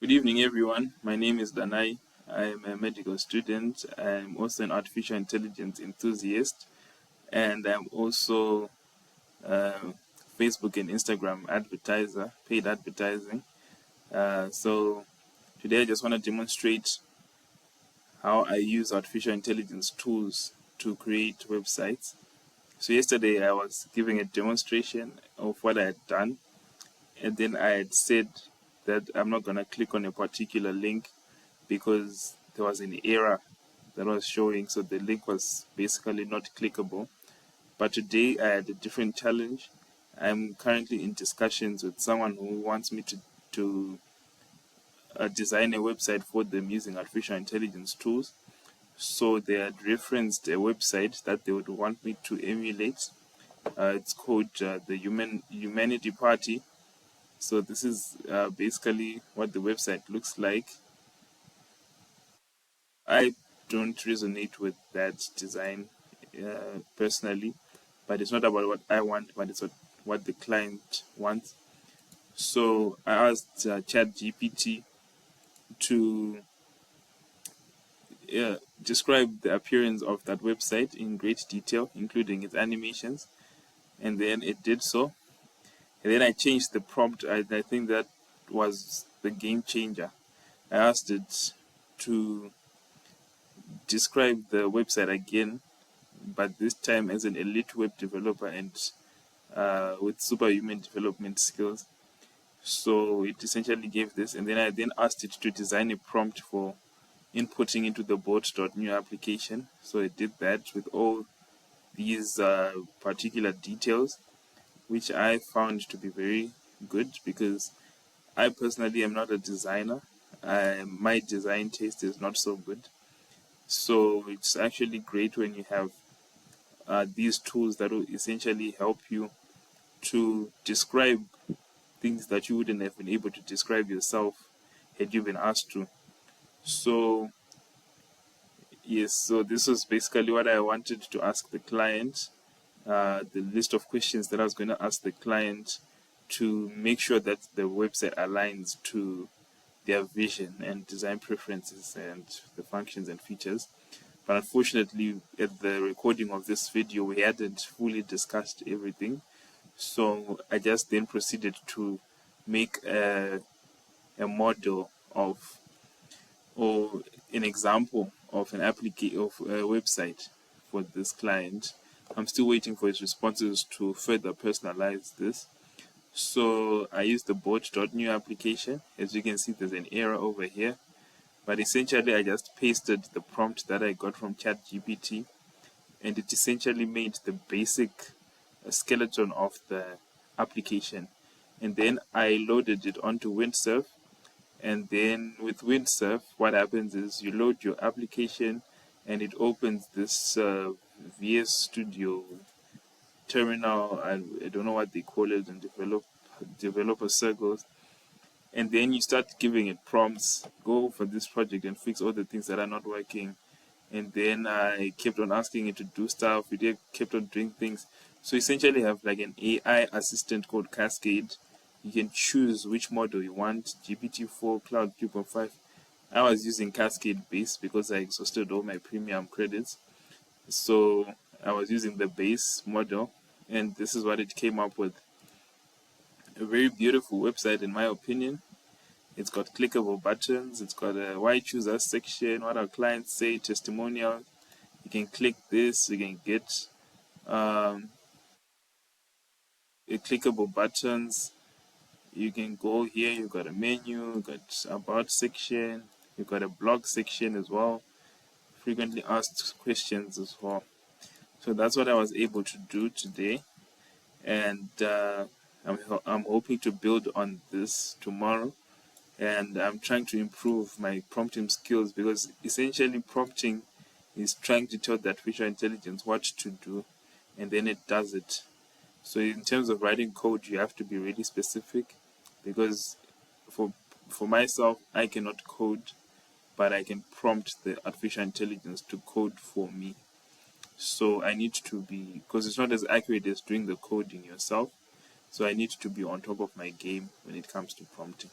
Good evening, everyone. My name is Danai. I am a medical student. I'm also an artificial intelligence enthusiast, and I'm also a Facebook and Instagram advertiser, paid advertising. So today I just want to demonstrate how I use artificial intelligence tools to create websites. So yesterday I was giving a demonstration of what I had done, and then I had said that I'm not going to click on a particular link because there was an error that was showing, so the link was basically not clickable. But today I had a different challenge. I'm currently in discussions with someone who wants me to design a website for them using artificial intelligence tools. So they had referenced a website that they would want me to emulate. It's called the Humanity Party. So this is basically what the website looks like. I don't resonate with that design personally, but it's not about what I want, but it's what the client wants. So I asked Chatgpt to describe the appearance of that website in great detail, including its animations, and then it did so. And then I changed the prompt. I think that was the game changer. I asked it to describe the website again, but this time as an elite web developer and with superhuman development skills. So it essentially gave this, and then I then asked it to design a prompt for inputting into the bot.new application. So it did that with all these particular details, which I found to be very good because I personally am not a designer. My design taste is not so good. So it's actually great when you have these tools that will essentially help you to describe things that you wouldn't have been able to describe yourself had you been asked to. So yes, so this was basically what I wanted to ask the client, the list of questions that I was going to ask the client to make sure that the website aligns to their vision and design preferences and the functions and features. But unfortunately, at the recording of this video, we hadn't fully discussed everything. So I just then proceeded to make a model of, or an example of of a website for this client. I'm still waiting for his responses to further personalize this. So I used the bot.new application. As you can see, there's an error over here. But essentially, I just pasted the prompt that I got from ChatGPT, and it essentially made the basic skeleton of the application. And then I loaded it onto Windsurf. And then with Windsurf, what happens is you load your application and it opens this VS Studio terminal. I don't know what they call it in developer circles. And then you start giving it prompts, go for this project and fix all the things that are not working. And then I kept on asking it to do stuff. It kept on doing things. So essentially, I have like an AI assistant called Cascade. You can choose which model you want, GPT-4, Cloud 3.5. I was using Cascade base because I exhausted all my premium credits. So I was using the base model, and this is what it came up with. A very beautiful website, in my opinion. It's got clickable buttons. It's got a why choose us section, what our clients say, testimonials. You can click this. You can get clickable buttons. You can go here. You've got a menu. You've got about section. You've got a blog section as well. Frequently asked questions as well. So that's what I was able to do today, and I'm hoping to build on this tomorrow. And I'm trying to improve my prompting skills because essentially prompting is trying to tell the artificial intelligence what to do, and then it does it. So in terms of writing code, you have to be really specific because for myself, I cannot code, but I can prompt the artificial intelligence to code for me. So I need to be, because it's not as accurate as doing the coding yourself, so I need to be on top of my game when it comes to prompting.